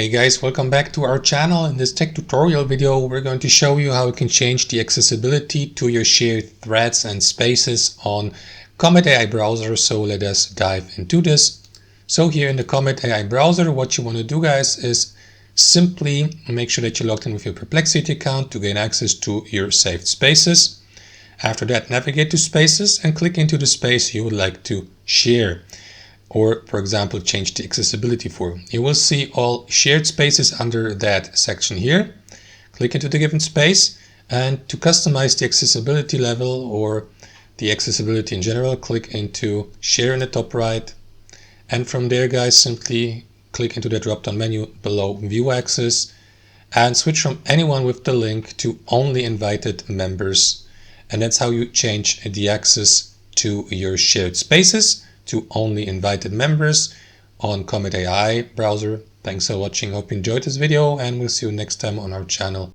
Hey guys, welcome back to our channel. In this tech tutorial video, we're going to show you how you can change the accessibility to your shared threads and spaces on Comet AI Browser. So let us dive into this. So here in the Comet AI Browser, what you want to do, guys, is simply make sure that you're logged in with your Perplexity account to gain access to your saved spaces. After that, navigate to Spaces and click into the space you would like to share, or for example change the accessibility for. You will see all shared spaces under that section here. Click into the given space, and to customize the accessibility level or the accessibility in general, click into Share in the top right, and from there, guys, simply click into the drop down menu below View Access and switch from anyone with the link to only invited members, and that's how you change the access to your shared spaces to only invited members on Comet AI Browser. Thanks for watching. Hope you enjoyed this video, and we'll see you next time on our channel.